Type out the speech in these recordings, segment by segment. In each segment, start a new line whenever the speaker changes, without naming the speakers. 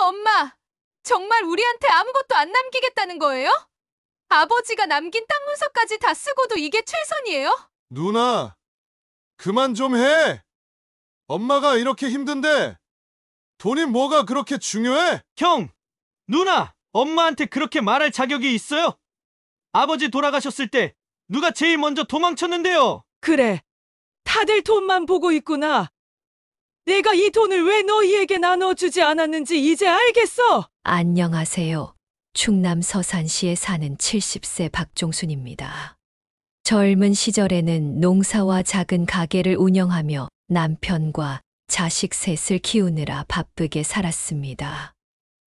엄마, 정말 우리한테 아무것도 안 남기겠다는 거예요? 아버지가 남긴 땅 문서까지 다 쓰고도 이게 최선이에요?
누나, 그만 좀 해. 엄마가 이렇게 힘든데 돈이 뭐가 그렇게 중요해?
형, 누나, 엄마한테 그렇게 말할 자격이 있어요? 아버지 돌아가셨을 때 누가 제일 먼저 도망쳤는데요?
그래, 다들 돈만 보고 있구나. 내가 이 돈을 왜 너희에게 나눠주지 않았는지 이제 알겠어.
안녕하세요. 충남 서산시에 사는 70세 박종순입니다. 젊은 시절에는 농사와 작은 가게를 운영하며 남편과 자식 셋을 키우느라 바쁘게 살았습니다.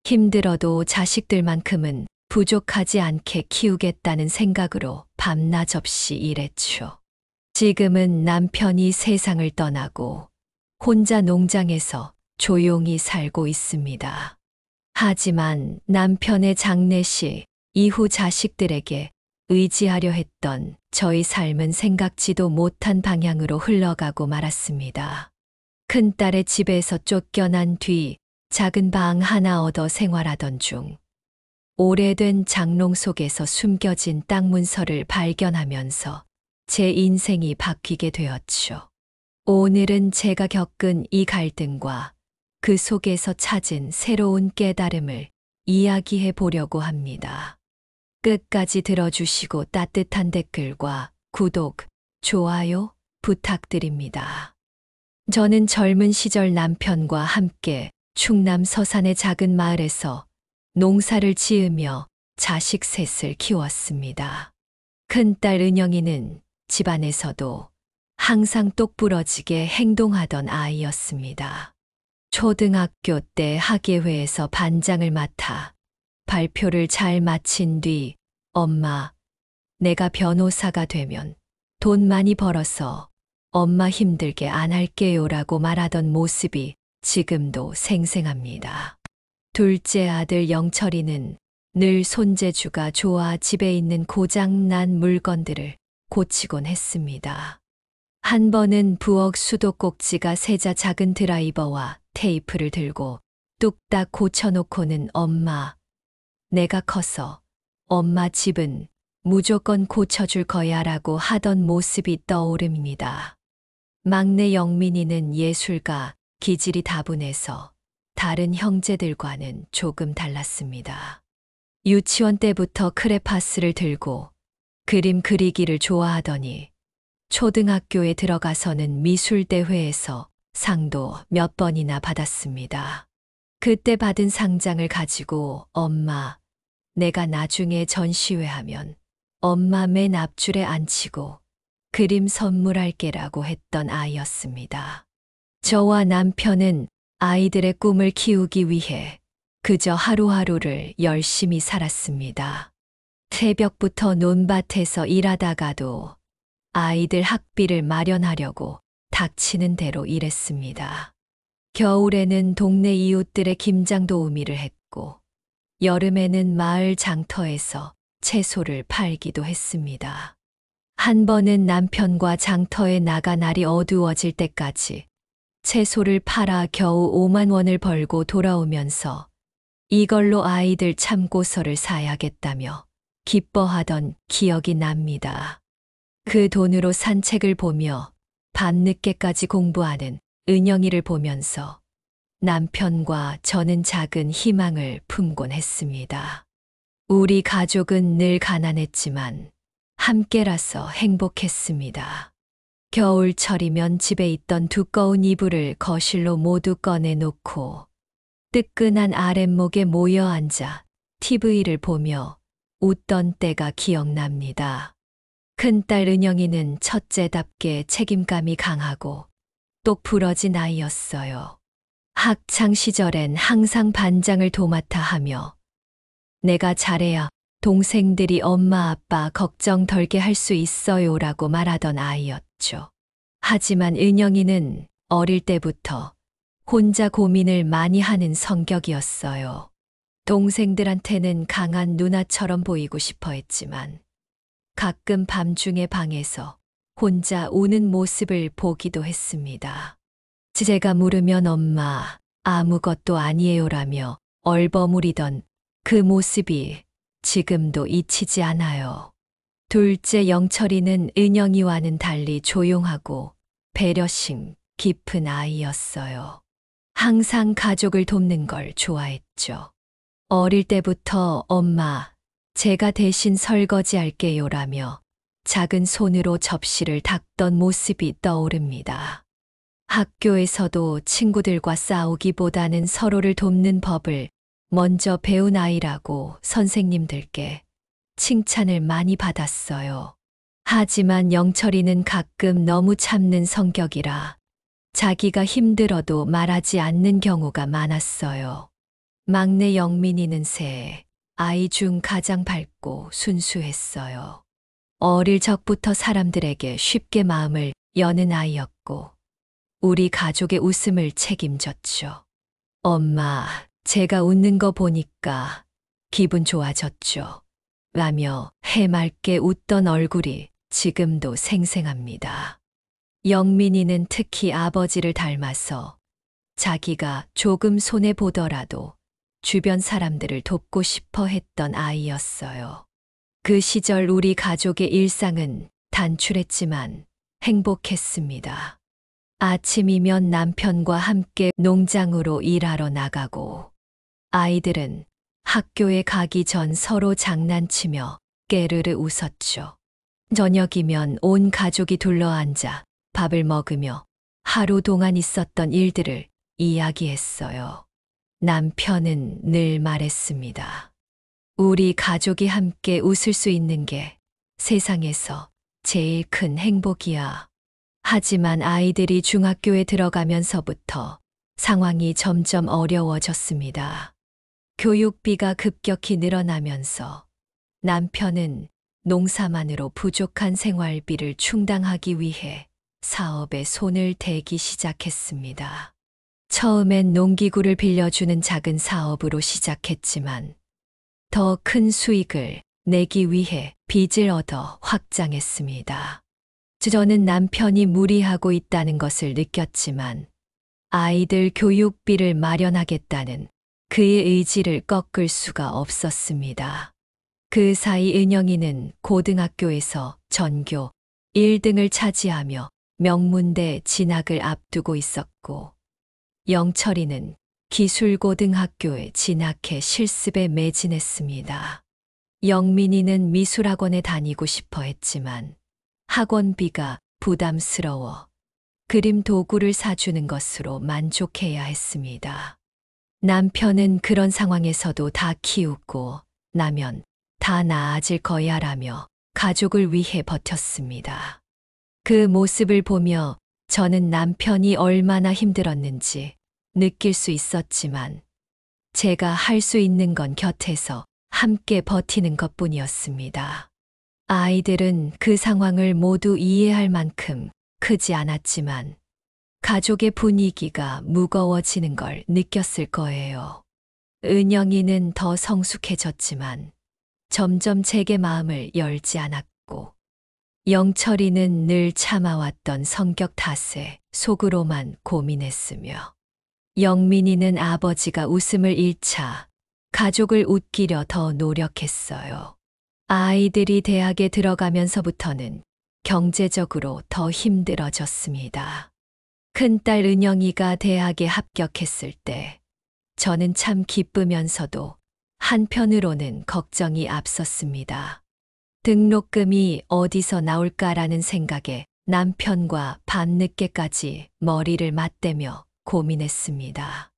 힘들어도 자식들만큼은 부족하지 않게 키우겠다는 생각으로 밤낮 없이 일했죠. 지금은 남편이 세상을 떠나고 혼자 농장에서 조용히 살고 있습니다. 하지만 남편의 장례식 이후 자식들에게 의지하려 했던 저희 삶은 생각지도 못한 방향으로 흘러가고 말았습니다. 큰딸의 집에서 쫓겨난 뒤 작은 방 하나 얻어 생활하던 중 오래된 장롱 속에서 숨겨진 땅 문서를 발견하면서 제 인생이 바뀌게 되었죠. 오늘은 제가 겪은 이 갈등과 그 속에서 찾은 새로운 깨달음을 이야기해 보려고 합니다. 끝까지 들어주시고 따뜻한 댓글과 구독, 좋아요 부탁드립니다. 저는 젊은 시절 남편과 함께 충남 서산의 작은 마을에서 농사를 지으며 자식 셋을 키웠습니다. 큰딸 은영이는 집안에서도 항상 똑부러지게 행동하던 아이였습니다. 초등학교 때 학예회에서 반장을 맡아 발표를 잘 마친 뒤 엄마, 내가 변호사가 되면 돈 많이 벌어서 엄마 힘들게 안 할게요라고 말하던 모습이 지금도 생생합니다. 둘째 아들 영철이는 늘 손재주가 좋아 집에 있는 고장난 물건들을 고치곤 했습니다. 한 번은 부엌 수도꼭지가 새자 작은 드라이버와 테이프를 들고 뚝딱 고쳐놓고는 엄마, 내가 커서 엄마 집은 무조건 고쳐줄 거야 라고 하던 모습이 떠오릅니다. 막내 영민이는 예술가, 기질이 다분해서 다른 형제들과는 조금 달랐습니다. 유치원 때부터 크레파스를 들고 그림 그리기를 좋아하더니 초등학교에 들어가서는 미술대회에서 상도 몇 번이나 받았습니다. 그때 받은 상장을 가지고 엄마, 내가 나중에 전시회하면 엄마 맨 앞줄에 앉히고 그림 선물할게라고 했던 아이였습니다. 저와 남편은 아이들의 꿈을 키우기 위해 그저 하루하루를 열심히 살았습니다. 새벽부터 논밭에서 일하다가도 아이들 학비를 마련하려고 닥치는 대로 일했습니다. 겨울에는 동네 이웃들의 김장 도우미를 했고 여름에는 마을 장터에서 채소를 팔기도 했습니다. 한 번은 남편과 장터에 나가 날이 어두워질 때까지 채소를 팔아 겨우 5만 원을 벌고 돌아오면서 이걸로 아이들 참고서를 사야겠다며 기뻐하던 기억이 납니다. 그 돈으로 산책을 보며 밤늦게까지 공부하는 은영이를 보면서 남편과 저는 작은 희망을 품곤 했습니다. 우리 가족은 늘 가난했지만 함께라서 행복했습니다. 겨울철이면 집에 있던 두꺼운 이불을 거실로 모두 꺼내놓고 뜨끈한 아랫목에 모여 앉아 TV를 보며 웃던 때가 기억납니다. 큰딸 은영이는 첫째답게 책임감이 강하고 똑부러진 아이였어요. 학창 시절엔 항상 반장을 도맡아 하며 내가 잘해야 동생들이 엄마 아빠 걱정 덜게 할 수 있어요라고 말하던 아이였죠. 하지만 은영이는 어릴 때부터 혼자 고민을 많이 하는 성격이었어요. 동생들한테는 강한 누나처럼 보이고 싶어 했지만 가끔 밤중에 방에서 혼자 우는 모습을 보기도 했습니다. 제가 물으면 엄마, 아무것도 아니에요라며 얼버무리던 그 모습이 지금도 잊히지 않아요. 둘째 영철이는 은영이와는 달리 조용하고 배려심 깊은 아이였어요. 항상 가족을 돕는 걸 좋아했죠. 어릴 때부터 엄마, 제가 대신 설거지 할게요라며 작은 손으로 접시를 닦던 모습이 떠오릅니다. 학교에서도 친구들과 싸우기보다는 서로를 돕는 법을 먼저 배운 아이라고 선생님들께 칭찬을 많이 받았어요. 하지만 영철이는 가끔 너무 참는 성격이라 자기가 힘들어도 말하지 않는 경우가 많았어요. 막내 영민이는 새 아이 중 가장 밝고 순수했어요. 어릴 적부터 사람들에게 쉽게 마음을 여는 아이였고 우리 가족의 웃음을 책임졌죠. 엄마, 제가 웃는 거 보니까 기분 좋아졌죠. 라며 해맑게 웃던 얼굴이 지금도 생생합니다. 영민이는 특히 아버지를 닮아서 자기가 조금 손해보더라도 주변 사람들을 돕고 싶어 했던 아이였어요. 그 시절 우리 가족의 일상은 단출했지만 행복했습니다. 아침이면 남편과 함께 농장으로 일하러 나가고 아이들은 학교에 가기 전 서로 장난치며 깨르르 웃었죠. 저녁이면 온 가족이 둘러앉아 밥을 먹으며 하루 동안 있었던 일들을 이야기했어요. 남편은 늘 말했습니다. 우리 가족이 함께 웃을 수 있는 게 세상에서 제일 큰 행복이야. 하지만 아이들이 중학교에 들어가면서부터 상황이 점점 어려워졌습니다. 교육비가 급격히 늘어나면서 남편은 농사만으로 부족한 생활비를 충당하기 위해 사업에 손을 대기 시작했습니다. 처음엔 농기구를 빌려주는 작은 사업으로 시작했지만 더 큰 수익을 내기 위해 빚을 얻어 확장했습니다. 저는 남편이 무리하고 있다는 것을 느꼈지만 아이들 교육비를 마련하겠다는 그의 의지를 꺾을 수가 없었습니다. 그 사이 은영이는 고등학교에서 전교 1등을 차지하며 명문대 진학을 앞두고 있었고 영철이는 기술고등학교에 진학해 실습에 매진했습니다. 영민이는 미술학원에 다니고 싶어 했지만 학원비가 부담스러워 그림 도구를 사주는 것으로 만족해야 했습니다. 남편은 그런 상황에서도 다 키우고 나면 다 나아질 거야라며 가족을 위해 버텼습니다. 그 모습을 보며 저는 남편이 얼마나 힘들었는지 느낄 수 있었지만 제가 할 수 있는 건 곁에서 함께 버티는 것뿐이었습니다. 아이들은 그 상황을 모두 이해할 만큼 크지 않았지만 가족의 분위기가 무거워지는 걸 느꼈을 거예요. 은영이는 더 성숙해졌지만 점점 제게 마음을 열지 않았고 영철이는 늘 참아왔던 성격 탓에 속으로만 고민했으며 영민이는 아버지가 웃음을 잃자 가족을 웃기려 더 노력했어요. 아이들이 대학에 들어가면서부터는 경제적으로 더 힘들어졌습니다. 큰딸 은영이가 대학에 합격했을 때 저는 참 기쁘면서도 한편으로는 걱정이 앞섰습니다. 등록금이 어디서 나올까라는 생각에 남편과 밤늦게까지 머리를 맞대며 고민했습니다.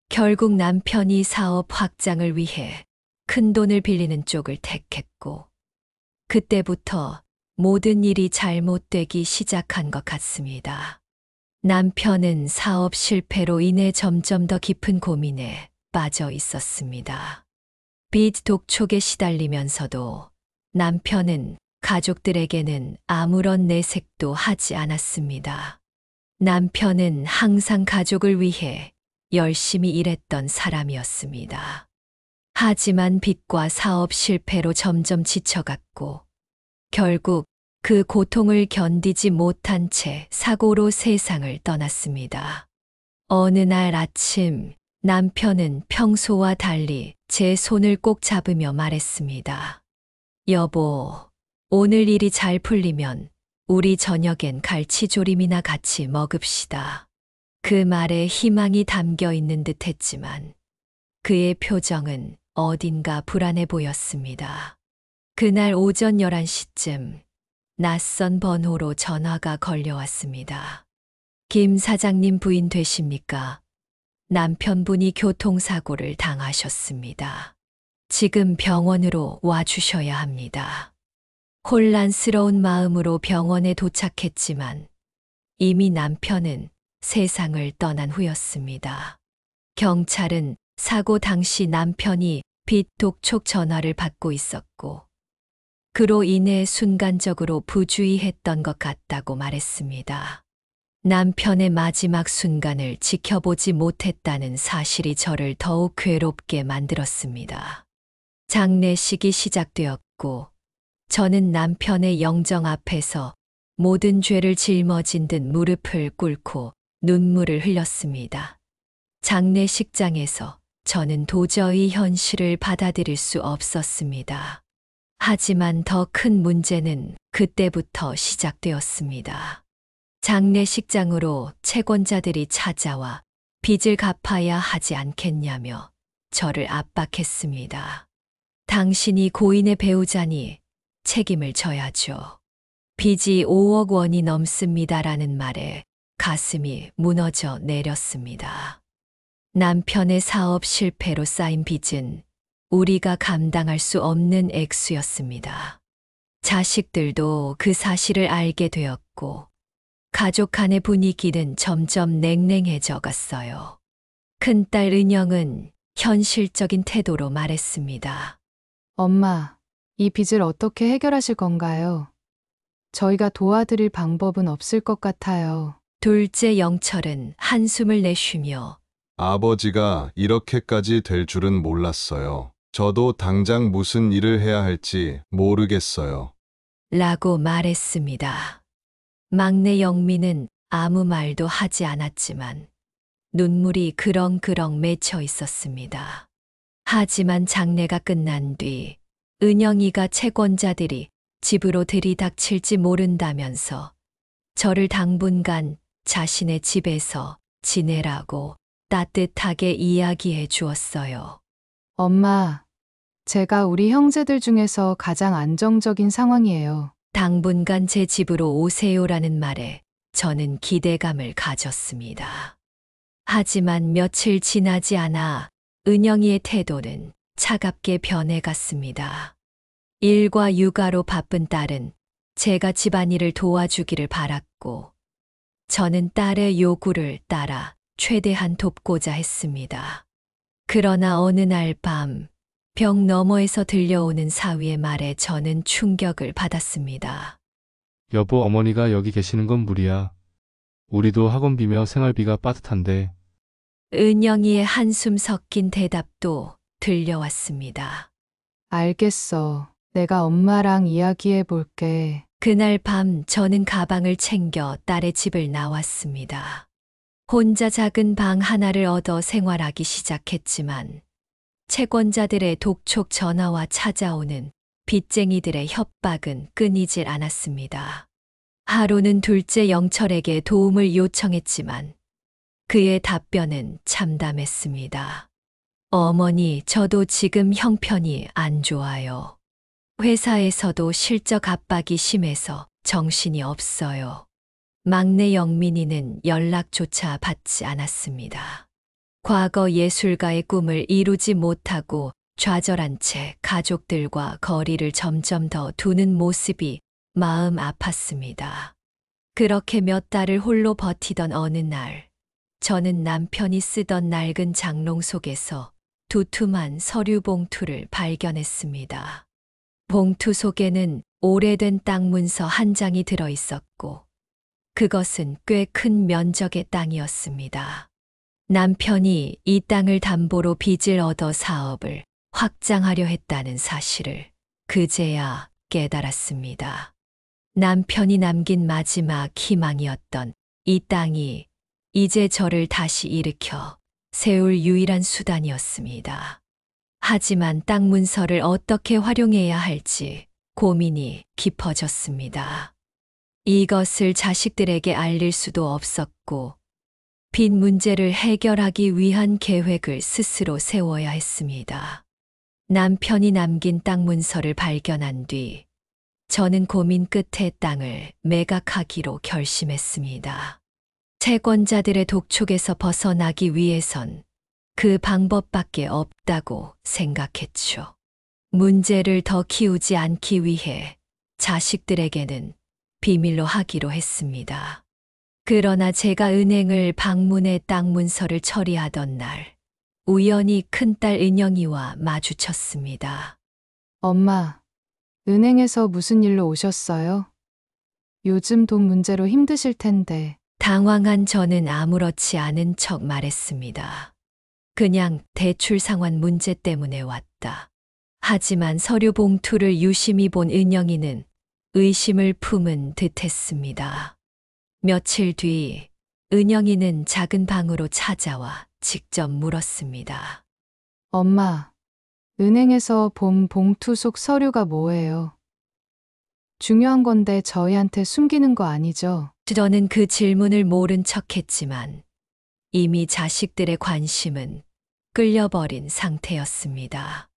결국 남편이 사업 확장을 위해 큰 돈을 빌리는 쪽을 택했고 그때부터 모든 일이 잘못되기 시작한 것 같습니다. 남편은 사업 실패로 인해 점점 더 깊은 고민에 빠져 있었습니다. 빚 독촉에 시달리면서도 남편은 가족들에게는 아무런 내색도 하지 않았습니다. 남편은 항상 가족을 위해 열심히 일했던 사람이었습니다. 하지만 빚과 사업 실패로 점점 지쳐갔고 결국 그 고통을 견디지 못한 채 사고로 세상을 떠났습니다. 어느 날 아침 남편은 평소와 달리 제 손을 꼭 잡으며 말했습니다. 여보, 오늘 일이 잘 풀리면 우리 저녁엔 갈치조림이나 같이 먹읍시다. 그 말에 희망이 담겨 있는 듯 했지만 그의 표정은 어딘가 불안해 보였습니다. 그날 오전 11시쯤 낯선 번호로 전화가 걸려왔습니다. 김 사장님 부인 되십니까? 남편분이 교통사고를 당하셨습니다. 지금 병원으로 와주셔야 합니다. 혼란스러운 마음으로 병원에 도착했지만 이미 남편은 세상을 떠난 후였습니다. 경찰은 사고 당시 남편이 빚독촉 전화를 받고 있었고 그로 인해 순간적으로 부주의했던 것 같다고 말했습니다. 남편의 마지막 순간을 지켜보지 못했다는 사실이 저를 더욱 괴롭게 만들었습니다. 장례식이 시작되었고 저는 남편의 영정 앞에서 모든 죄를 짊어진 듯 무릎을 꿇고 눈물을 흘렸습니다. 장례식장에서 저는 도저히 현실을 받아들일 수 없었습니다. 하지만 더 큰 문제는 그때부터 시작되었습니다. 장례식장으로 채권자들이 찾아와 빚을 갚아야 하지 않겠냐며 저를 압박했습니다. 당신이 고인의 배우자니 책임을 져야죠. 빚이 5억 원이 넘습니다라는 말에 가슴이 무너져 내렸습니다. 남편의 사업 실패로 쌓인 빚은 우리가 감당할 수 없는 액수였습니다. 자식들도 그 사실을 알게 되었고 가족 간의 분위기는 점점 냉랭해져 갔어요. 큰딸 은영은 현실적인 태도로 말했습니다.
엄마, 이 빚을 어떻게 해결하실 건가요? 저희가 도와드릴 방법은 없을 것 같아요.
둘째 영철은 한숨을 내쉬며
아버지가 이렇게까지 될 줄은 몰랐어요. 저도 당장 무슨 일을 해야 할지 모르겠어요.
라고 말했습니다. 막내 영민은 아무 말도 하지 않았지만 눈물이 그렁그렁 맺혀 있었습니다. 하지만 장례가 끝난 뒤 은영이가 채권자들이 집으로 들이닥칠지 모른다면서 저를 당분간 자신의 집에서 지내라고 따뜻하게 이야기해 주었어요.
엄마, 제가 우리 형제들 중에서 가장 안정적인 상황이에요.
당분간 제 집으로 오세요라는 말에 저는 기대감을 가졌습니다. 하지만 며칠 지나지 않아 은영이의 태도는 차갑게 변해갔습니다. 일과 육아로 바쁜 딸은 제가 집안일을 도와주기를 바랐고 저는 딸의 요구를 따라 최대한 돕고자 했습니다. 그러나 어느 날 밤 벽 너머에서 들려오는 사위의 말에 저는 충격을 받았습니다.
여보, 어머니가 여기 계시는 건 무리야. 우리도 학원비며 생활비가 빠듯한데.
은영이의 한숨 섞인 대답도 들려왔습니다.
알겠어. 내가 엄마랑 이야기해 볼게.
그날 밤 저는 가방을 챙겨 딸의 집을 나왔습니다. 혼자 작은 방 하나를 얻어 생활하기 시작했지만 채권자들의 독촉 전화와 찾아오는 빚쟁이들의 협박은 끊이질 않았습니다. 하루는 둘째 영철에게 도움을 요청했지만 그의 답변은 참담했습니다. 어머니, 저도 지금 형편이 안 좋아요. 회사에서도 실적 압박이 심해서 정신이 없어요. 막내 영민이는 연락조차 받지 않았습니다. 과거 예술가의 꿈을 이루지 못하고 좌절한 채 가족들과 거리를 점점 더 두는 모습이 마음 아팠습니다. 그렇게 몇 달을 홀로 버티던 어느 날, 저는 남편이 쓰던 낡은 장롱 속에서 두툼한 서류 봉투를 발견했습니다. 봉투 속에는 오래된 땅 문서 한 장이 들어 있었고, 그것은 꽤 큰 면적의 땅이었습니다. 남편이 이 땅을 담보로 빚을 얻어 사업을 확장하려 했다는 사실을 그제야 깨달았습니다. 남편이 남긴 마지막 희망이었던 이 땅이 이제 저를 다시 일으켜 세울 유일한 수단이었습니다. 하지만 땅 문서를 어떻게 활용해야 할지 고민이 깊어졌습니다. 이것을 자식들에게 알릴 수도 없었고, 빚 문제를 해결하기 위한 계획을 스스로 세워야 했습니다. 남편이 남긴 땅 문서를 발견한 뒤, 저는 고민 끝에 땅을 매각하기로 결심했습니다. 채권자들의 독촉에서 벗어나기 위해선 그 방법밖에 없다고 생각했죠. 문제를 더 키우지 않기 위해 자식들에게는 비밀로 하기로 했습니다. 그러나 제가 은행을 방문해 땅 문서를 처리하던 날, 우연히 큰딸 은영이와 마주쳤습니다.
엄마, 은행에서 무슨 일로 오셨어요? 요즘 돈 문제로 힘드실 텐데.
당황한 저는 아무렇지 않은 척 말했습니다. 그냥 대출 상환 문제 때문에 왔다. 하지만 서류 봉투를 유심히 본 은영이는 의심을 품은 듯 했습니다. 며칠 뒤 은영이는 작은 방으로 찾아와 직접 물었습니다.
엄마, 은행에서 본 봉투 속 서류가 뭐예요? 중요한 건데 저희한테 숨기는 거 아니죠?
저는 그 질문을 모른 척했지만 이미 자식들의 관심은 끌려버린 상태였습니다.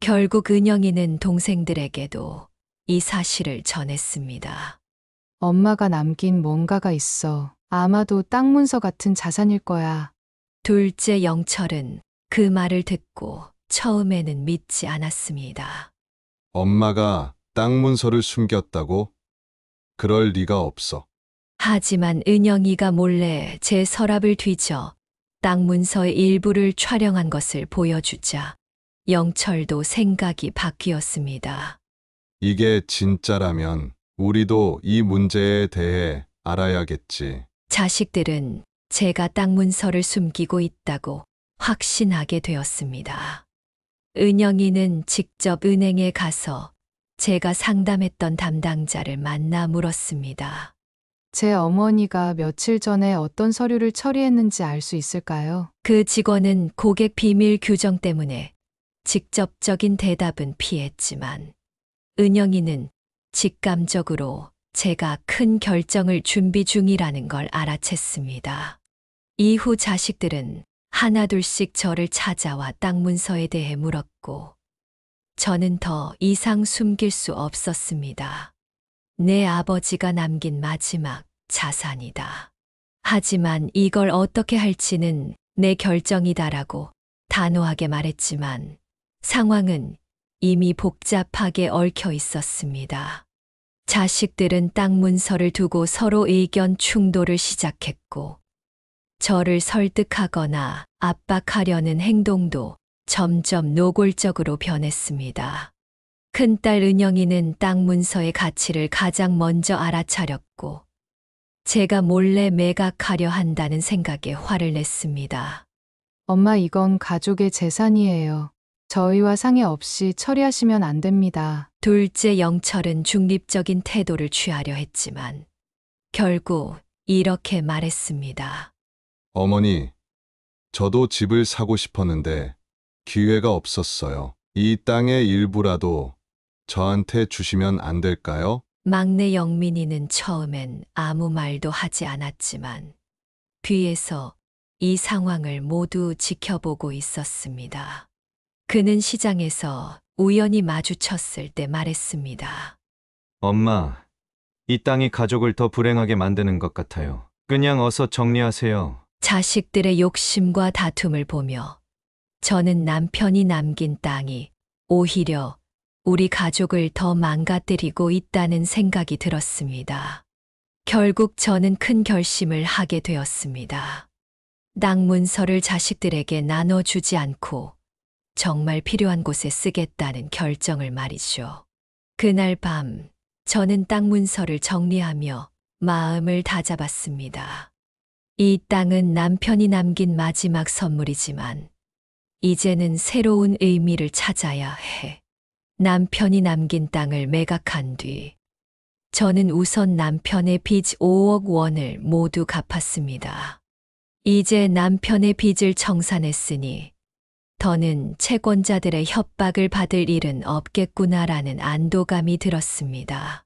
결국 은영이는 동생들에게도 이 사실을 전했습니다.
엄마가 남긴 뭔가가 있어. 아마도 땅 문서 같은 자산일 거야.
둘째 영철은 그 말을 듣고 처음에는 믿지 않았습니다.
엄마가 땅 문서를 숨겼다고? 그럴 리가 없어.
하지만 은영이가 몰래 제 서랍을 뒤져 땅 문서의 일부를 촬영한 것을 보여주자 영철도 생각이 바뀌었습니다.
이게 진짜라면 우리도 이 문제에 대해 알아야겠지.
자식들은 제가 땅 문서를 숨기고 있다고 확신하게 되었습니다. 은영이는 직접 은행에 가서 제가 상담했던 담당자를 만나 물었습니다.
제 어머니가 며칠 전에 어떤 서류를 처리했는지 알 수 있을까요?
그 직원은 고객 비밀 규정 때문에 직접적인 대답은 피했지만 은영이는 직감적으로 제가 큰 결정을 준비 중이라는 걸 알아챘습니다. 이후 자식들은 하나둘씩 저를 찾아와 땅 문서에 대해 물었고 저는 더 이상 숨길 수 없었습니다. 내 아버지가 남긴 마지막 자산이다. 하지만 이걸 어떻게 할지는 내 결정이다라고 단호하게 말했지만 상황은 이미 복잡하게 얽혀 있었습니다. 자식들은 땅 문서를 두고 서로 의견 충돌을 시작했고 저를 설득하거나 압박하려는 행동도 점점 노골적으로 변했습니다. 큰딸 은영이는 땅 문서의 가치를 가장 먼저 알아차렸고 제가 몰래 매각하려 한다는 생각에 화를 냈습니다.
엄마, 이건 가족의 재산이에요. 저희와 상의 없이 처리하시면 안 됩니다.
둘째 영철은 중립적인 태도를 취하려 했지만 결국 이렇게 말했습니다.
어머니, 저도 집을 사고 싶었는데 기회가 없었어요. 이 땅의 일부라도 저한테 주시면 안 될까요?
막내 영민이는 처음엔 아무 말도 하지 않았지만 뒤에서 이 상황을 모두 지켜보고 있었습니다. 그는 시장에서 우연히 마주쳤을 때 말했습니다.
엄마, 이 땅이 가족을 더 불행하게 만드는 것 같아요. 그냥 어서 정리하세요.
자식들의 욕심과 다툼을 보며 저는 남편이 남긴 땅이 오히려 우리 가족을 더 망가뜨리고 있다는 생각이 들었습니다. 결국 저는 큰 결심을 하게 되었습니다. 땅 문서를 자식들에게 나눠주지 않고 정말 필요한 곳에 쓰겠다는 결정을 말이죠. 그날 밤 저는 땅 문서를 정리하며 마음을 다잡았습니다. 이 땅은 남편이 남긴 마지막 선물이지만 이제는 새로운 의미를 찾아야 해. 남편이 남긴 땅을 매각한 뒤 저는 우선 남편의 빚 5억 원을 모두 갚았습니다. 이제 남편의 빚을 청산했으니 더는 채권자들의 협박을 받을 일은 없겠구나라는 안도감이 들었습니다.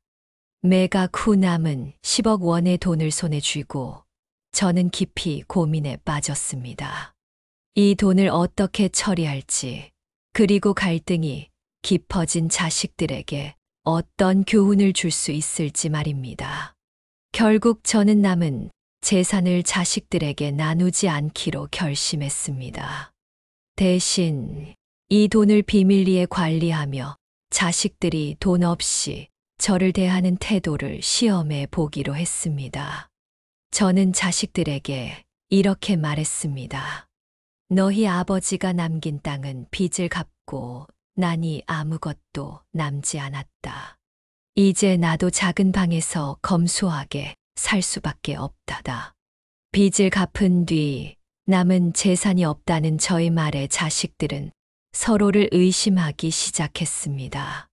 매각 후 남은 10억 원의 돈을 손에 쥐고 저는 깊이 고민에 빠졌습니다. 이 돈을 어떻게 처리할지, 그리고 갈등이 깊어진 자식들에게 어떤 교훈을 줄 수 있을지 말입니다. 결국 저는 남은 재산을 자식들에게 나누지 않기로 결심했습니다. 대신 이 돈을 비밀리에 관리하며 자식들이 돈 없이 저를 대하는 태도를 시험해 보기로 했습니다. 저는 자식들에게 이렇게 말했습니다. 너희 아버지가 남긴 땅은 빚을 갚고 나니 아무것도 남지 않았다. 이제 나도 작은 방에서 검소하게 살 수밖에 없다다. 빚을 갚은 뒤 남은 재산이 없다는 저의 말에 자식들은 서로를 의심하기 시작했습니다.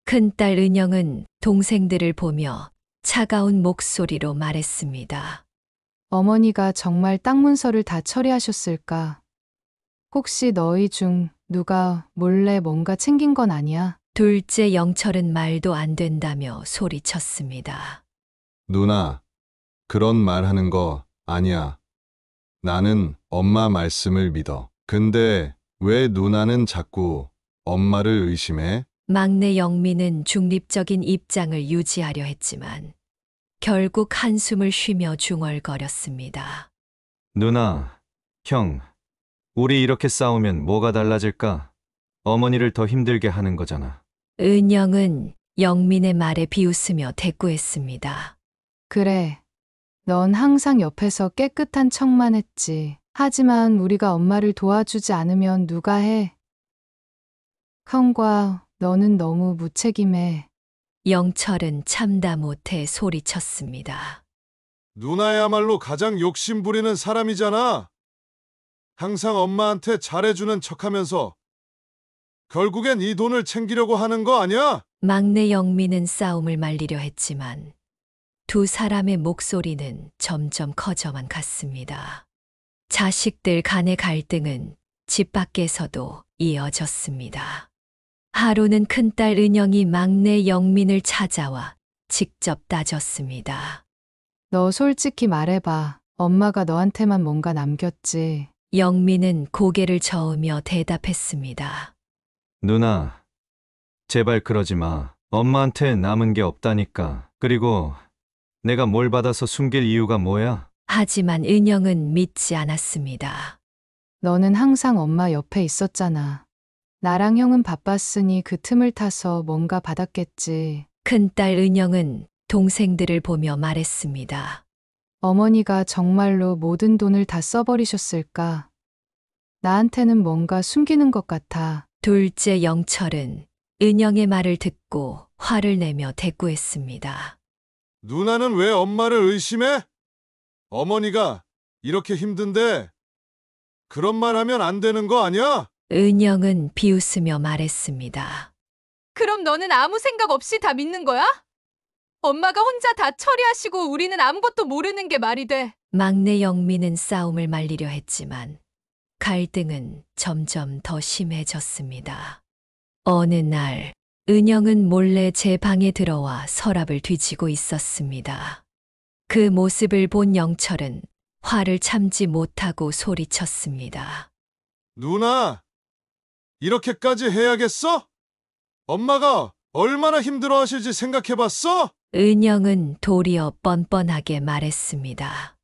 큰딸 은영은 동생들을 보며 차가운 목소리로 말했습니다.
어머니가 정말 땅 문서를 다 처리하셨을까? 혹시 너희 중 누가 몰래 뭔가 챙긴 건 아니야?
둘째 영철은 말도 안 된다며 소리쳤습니다.
누나, 그런 말 하는 거 아니야. 나는 엄마 말씀을 믿어. 근데 왜 누나는 자꾸 엄마를 의심해?
막내 영민은 중립적인 입장을 유지하려 했지만 결국 한숨을 쉬며 중얼거렸습니다.
누나, 형, 우리 이렇게 싸우면 뭐가 달라질까? 어머니를 더 힘들게 하는 거잖아.
은영은 영민의 말에 비웃으며 대꾸했습니다.
그래. 넌 항상 옆에서 깨끗한 척만 했지. 하지만 우리가 엄마를 도와주지 않으면 누가 해? 형과 너는 너무 무책임해.
영철은 참다 못해 소리쳤습니다.
누나야말로 가장 욕심 부리는 사람이잖아. 항상 엄마한테 잘해주는 척하면서 결국엔 이 돈을 챙기려고 하는 거 아니야?
막내 영민은 싸움을 말리려 했지만 두 사람의 목소리는 점점 커져만 갔습니다. 자식들 간의 갈등은 집 밖에서도 이어졌습니다. 하루는 큰딸 은영이 막내 영민을 찾아와 직접 따졌습니다.
너 솔직히 말해봐. 엄마가 너한테만 뭔가 남겼지.
영민은 고개를 저으며 대답했습니다.
누나, 제발 그러지 마. 엄마한테 남은 게 없다니까. 그리고 내가 뭘 받아서 숨길 이유가 뭐야?
하지만 은영은 믿지 않았습니다.
너는 항상 엄마 옆에 있었잖아. 나랑 형은 바빴으니 그 틈을 타서 뭔가 받았겠지.
큰딸 은영은 동생들을 보며 말했습니다.
어머니가 정말로 모든 돈을 다 써버리셨을까? 나한테는 뭔가 숨기는 것 같아.
둘째 영철은 은영의 말을 듣고 화를 내며 대꾸했습니다.
누나는 왜 엄마를 의심해? 어머니가 이렇게 힘든데 그런 말 하면 안 되는 거 아니야?
은영은 비웃으며 말했습니다.
그럼 너는 아무 생각 없이 다 믿는 거야? 엄마가 혼자 다 처리하시고 우리는 아무것도 모르는 게 말이 돼.
막내 영민은 싸움을 말리려 했지만 갈등은 점점 더 심해졌습니다. 어느 날 은영은 몰래 제 방에 들어와 서랍을 뒤지고 있었습니다. 그 모습을 본 영철은 화를 참지 못하고 소리쳤습니다.
누나, 이렇게까지 해야겠어? 엄마가 얼마나 힘들어 하실지 생각해봤어?
은영은 도리어 뻔뻔하게 말했습니다.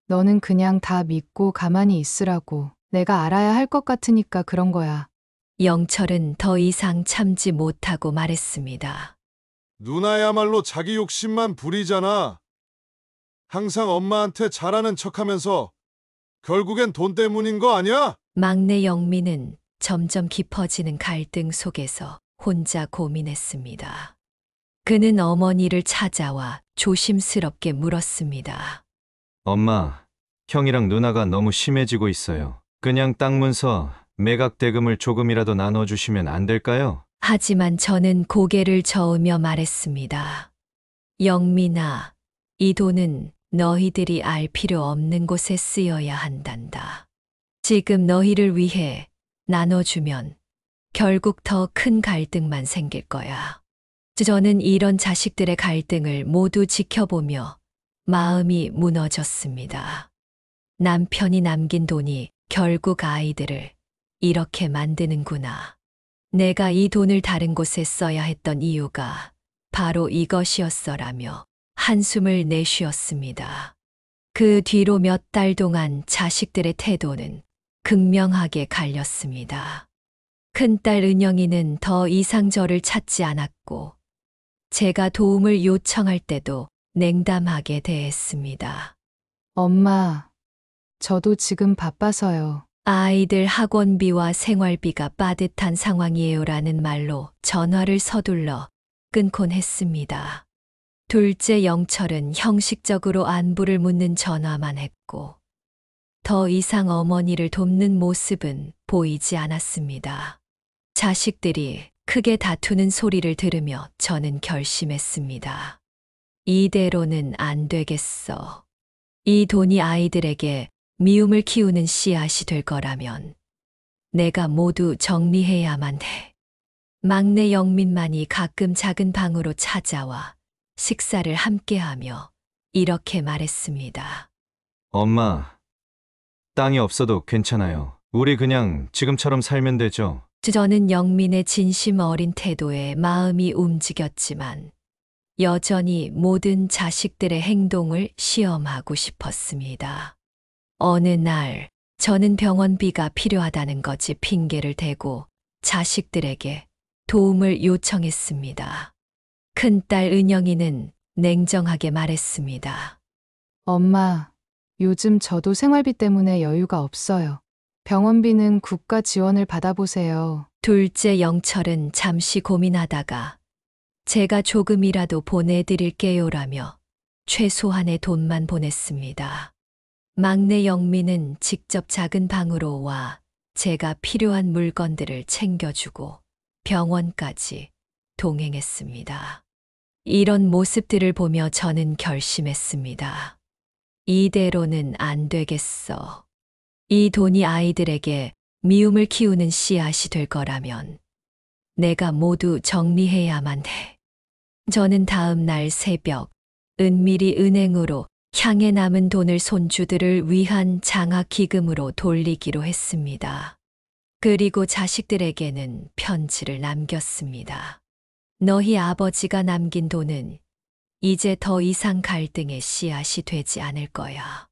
너는 그냥 다 믿고 가만히 있으라고. 내가 알아야 할 것 같으니까 그런 거야.
영철은 더 이상 참지 못하고 말했습니다.
누나야말로 자기 욕심만 부리잖아. 항상 엄마한테 잘하는 척하면서 결국엔 돈 때문인 거 아니야?
막내 영민은 점점 깊어지는 갈등 속에서 혼자 고민했습니다. 그는 어머니를 찾아와 조심스럽게 물었습니다.
엄마, 형이랑 누나가 너무 심해지고 있어요. 그냥 땅 문서, 매각 대금을 조금이라도 나눠주시면 안 될까요?
하지만 저는 고개를 저으며 말했습니다. 영민아, 이 돈은 너희들이 알 필요 없는 곳에 쓰여야 한단다. 지금 너희를 위해 나눠주면 결국 더 큰 갈등만 생길 거야. 저는 이런 자식들의 갈등을 모두 지켜보며 마음이 무너졌습니다. 남편이 남긴 돈이 결국 아이들을 이렇게 만드는구나. 내가 이 돈을 다른 곳에 써야 했던 이유가 바로 이것이었어라며 한숨을 내쉬었습니다. 그 뒤로 몇 달 동안 자식들의 태도는 극명하게 갈렸습니다. 큰딸 은영이는 더 이상 저를 찾지 않았고 제가 도움을 요청할 때도 냉담하게 대했습니다.
엄마, 저도 지금 바빠서요.
아이들 학원비와 생활비가 빠듯한 상황이에요라는 말로 전화를 서둘러 끊곤 했습니다. 둘째 영철은 형식적으로 안부를 묻는 전화만 했고 더 이상 어머니를 돕는 모습은 보이지 않았습니다. 자식들이 크게 다투는 소리를 들으며 저는 결심했습니다. 이대로는 안 되겠어. 이 돈이 아이들에게 미움을 키우는 씨앗이 될 거라면 내가 모두 정리해야만 해. 막내 영민만이 가끔 작은 방으로 찾아와 식사를 함께하며 이렇게 말했습니다.
엄마, 땅이 없어도 괜찮아요. 우리 그냥 지금처럼 살면 되죠.
저는 영민의 진심 어린 태도에 마음이 움직였지만 여전히 모든 자식들의 행동을 시험하고 싶었습니다. 어느 날 저는 병원비가 필요하다는 거지 핑계를 대고 자식들에게 도움을 요청했습니다. 큰딸 은영이는 냉정하게 말했습니다.
엄마, 요즘 저도 생활비 때문에 여유가 없어요. 병원비는 국가 지원을 받아보세요.
둘째 영철은 잠시 고민하다가 제가 조금이라도 보내드릴게요라며 최소한의 돈만 보냈습니다. 막내 영민은 직접 작은 방으로 와 제가 필요한 물건들을 챙겨주고 병원까지 동행했습니다. 이런 모습들을 보며 저는 결심했습니다. 이대로는 안 되겠어. 이 돈이 아이들에게 미움을 키우는 씨앗이 될 거라면 내가 모두 정리해야만 해. 저는 다음 날 새벽 은밀히 은행으로 향해 남은 돈을 손주들을 위한 장학기금으로 돌리기로 했습니다. 그리고 자식들에게는 편지를 남겼습니다. 너희 아버지가 남긴 돈은 이제 더 이상 갈등의 씨앗이 되지 않을 거야.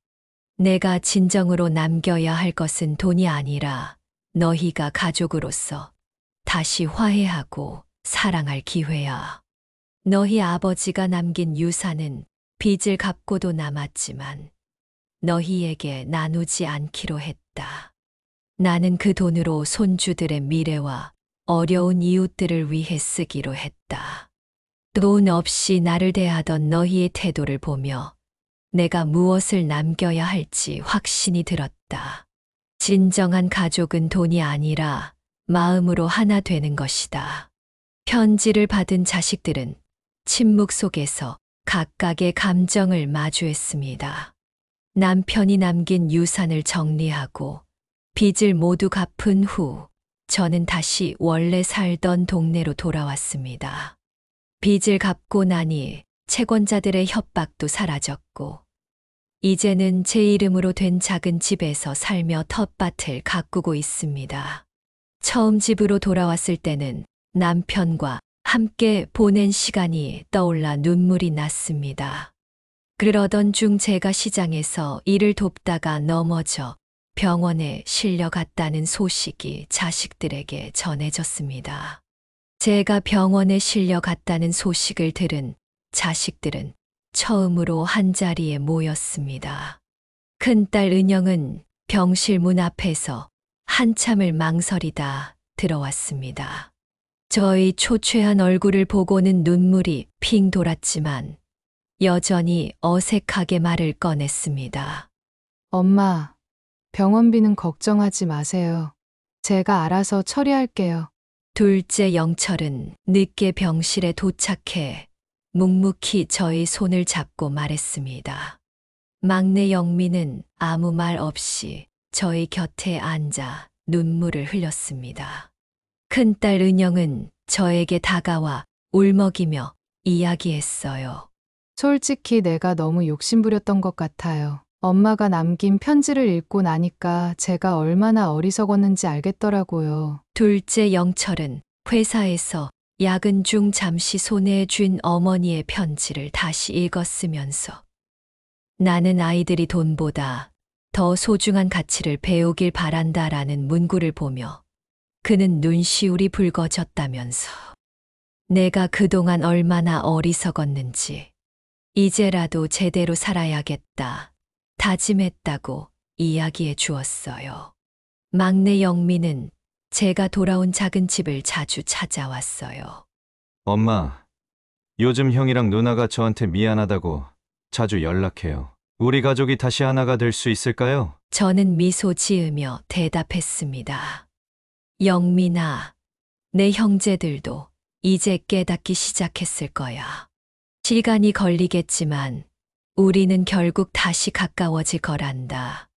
내가 진정으로 남겨야 할 것은 돈이 아니라 너희가 가족으로서 다시 화해하고 사랑할 기회야. 너희 아버지가 남긴 유산은 빚을 갚고도 남았지만 너희에게 나누지 않기로 했다. 나는 그 돈으로 손주들의 미래와 어려운 이웃들을 위해 쓰기로 했다. 돈 없이 나를 대하던 너희의 태도를 보며 내가 무엇을 남겨야 할지 확신이 들었다. 진정한 가족은 돈이 아니라 마음으로 하나 되는 것이다. 편지를 받은 자식들은 침묵 속에서 각각의 감정을 마주했습니다. 남편이 남긴 유산을 정리하고 빚을 모두 갚은 후 저는 다시 원래 살던 동네로 돌아왔습니다. 빚을 갚고 나니 채권자들의 협박도 사라졌고 이제는 제 이름으로 된 작은 집에서 살며 텃밭을 가꾸고 있습니다. 처음 집으로 돌아왔을 때는 남편과 함께 보낸 시간이 떠올라 눈물이 났습니다. 그러던 중 제가 시장에서 일을 돕다가 넘어져 병원에 실려갔다는 소식이 자식들에게 전해졌습니다. 제가 병원에 실려갔다는 소식을 들은 자식들은 처음으로 한자리에 모였습니다. 큰딸 은영은 병실 문 앞에서 한참을 망설이다 들어왔습니다. 저의 초췌한 얼굴을 보고는 눈물이 핑 돌았지만 여전히 어색하게 말을 꺼냈습니다.
엄마, 병원비는 걱정하지 마세요. 제가 알아서 처리할게요.
둘째 영철은 늦게 병실에 도착해 묵묵히 저의 손을 잡고 말했습니다. 막내 영미는 아무 말 없이 저의 곁에 앉아 눈물을 흘렸습니다. 큰딸 은영은 저에게 다가와 울먹이며 이야기했어요.
솔직히 내가 너무 욕심부렸던 것 같아요. 엄마가 남긴 편지를 읽고 나니까 제가 얼마나 어리석었는지 알겠더라고요.
둘째 영철은 회사에서 야근 중 잠시 손에 쥔 어머니의 편지를 다시 읽었으면서 나는 아이들이 돈보다 더 소중한 가치를 배우길 바란다라는 문구를 보며 그는 눈시울이 붉어졌다면서 내가 그동안 얼마나 어리석었는지 이제라도 제대로 살아야겠다 다짐했다고 이야기해 주었어요. 막내 영미는 제가 돌아온 작은 집을 자주 찾아왔어요.
엄마, 요즘 형이랑 누나가 저한테 미안하다고 자주 연락해요. 우리 가족이 다시 하나가 될 수 있을까요?
저는 미소 지으며 대답했습니다. 영민아, 내 형제들도 이제 깨닫기 시작했을 거야. 시간이 걸리겠지만 우리는 결국 다시 가까워질 거란다.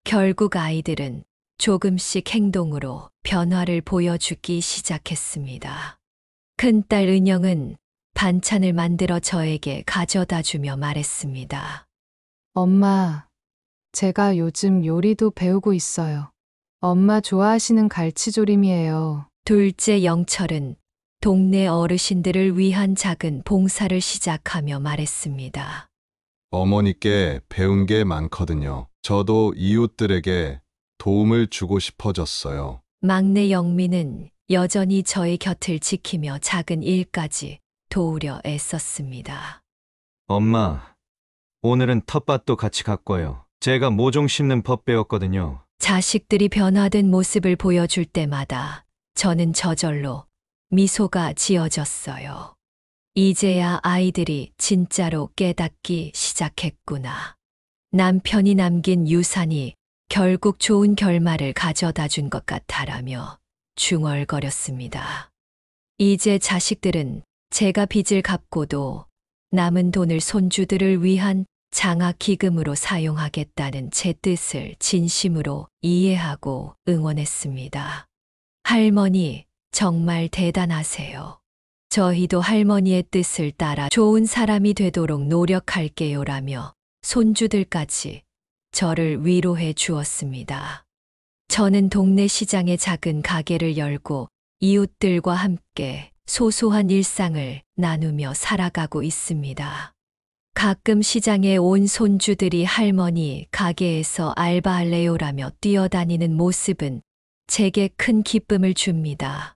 결국 아이들은 조금씩 행동으로 변화를 보여주기 시작했습니다. 큰딸 은영은 반찬을 만들어 저에게 가져다 주며 말했습니다.
엄마, 제가 요즘 요리도 배우고 있어요. 엄마 좋아하시는 갈치조림이에요.
둘째 영철은 동네 어르신들을 위한 작은 봉사를 시작하며 말했습니다.
어머니께 배운 게 많거든요. 저도 이웃들에게 도움을 주고 싶어졌어요.
막내 영미는 여전히 저의 곁을 지키며 작은 일까지 도우려 애썼습니다.
엄마, 오늘은 텃밭도 같이 가꿔요. 제가 모종 심는 법 배웠거든요.
자식들이 변화된 모습을 보여줄 때마다 저는 저절로 미소가 지어졌어요. 이제야 아이들이 진짜로 깨닫기 시작했구나. 남편이 남긴 유산이 결국 좋은 결말을 가져다 준 것 같아라며 중얼거렸습니다. 이제 자식들은 제가 빚을 갚고도 남은 돈을 손주들을 위한 장학기금으로 사용하겠다는 제 뜻을 진심으로 이해하고 응원했습니다. 할머니, 정말 대단하세요. 저희도 할머니의 뜻을 따라 좋은 사람이 되도록 노력할게요라며 손주들까지 저를 위로해 주었습니다. 저는 동네 시장에 작은 가게를 열고 이웃들과 함께 소소한 일상을 나누며 살아가고 있습니다. 가끔 시장에 온 손주들이 할머니 가게에서 알바할래요라며 뛰어다니는 모습은 제게 큰 기쁨을 줍니다.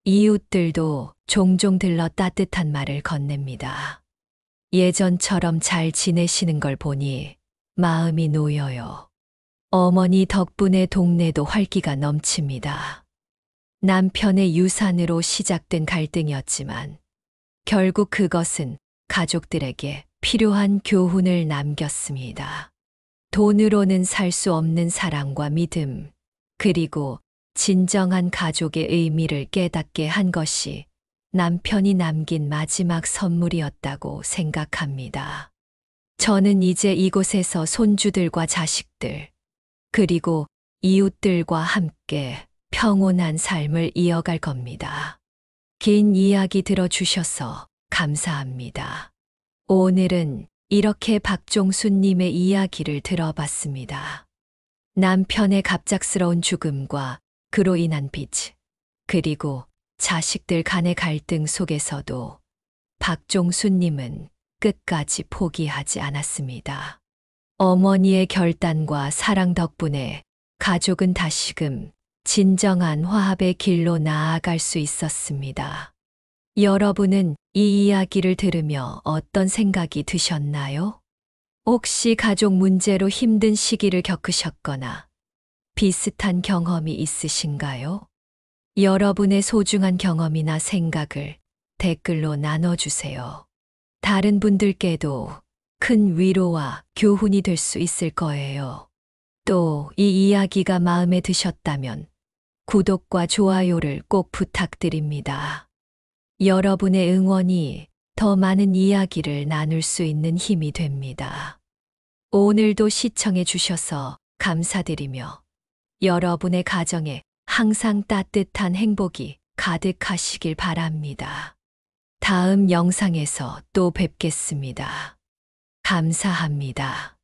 이웃들도 종종 들러 따뜻한 말을 건넵니다. 예전처럼 잘 지내시는 걸 보니 마음이 놓여요. 어머니 덕분에 동네도 활기가 넘칩니다. 남편의 유산으로 시작된 갈등이었지만 결국 그것은 가족들에게 필요한 교훈을 남겼습니다. 돈으로는 살 수 없는 사랑과 믿음, 그리고 진정한 가족의 의미를 깨닫게 한 것이 남편이 남긴 마지막 선물이었다고 생각합니다. 저는 이제 이곳에서 손주들과 자식들, 그리고 이웃들과 함께 평온한 삶을 이어갈 겁니다. 긴 이야기 들어주셔서 감사합니다. 오늘은 이렇게 박종수님의 이야기를 들어봤습니다. 남편의 갑작스러운 죽음과 그로 인한 빚, 그리고 자식들 간의 갈등 속에서도 박종수님은 끝까지 포기하지 않았습니다. 어머니의 결단과 사랑 덕분에 가족은 다시금 진정한 화합의 길로 나아갈 수 있었습니다. 여러분은 이 이야기를 들으며 어떤 생각이 드셨나요? 혹시 가족 문제로 힘든 시기를 겪으셨거나 비슷한 경험이 있으신가요? 여러분의 소중한 경험이나 생각을 댓글로 나눠주세요. 다른 분들께도 큰 위로와 교훈이 될 수 있을 거예요. 또 이 이야기가 마음에 드셨다면 구독과 좋아요를 꼭 부탁드립니다. 여러분의 응원이 더 많은 이야기를 나눌 수 있는 힘이 됩니다. 오늘도 시청해 주셔서 감사드리며 여러분의 가정에 항상 따뜻한 행복이 가득하시길 바랍니다. 다음 영상에서 또 뵙겠습니다. 감사합니다.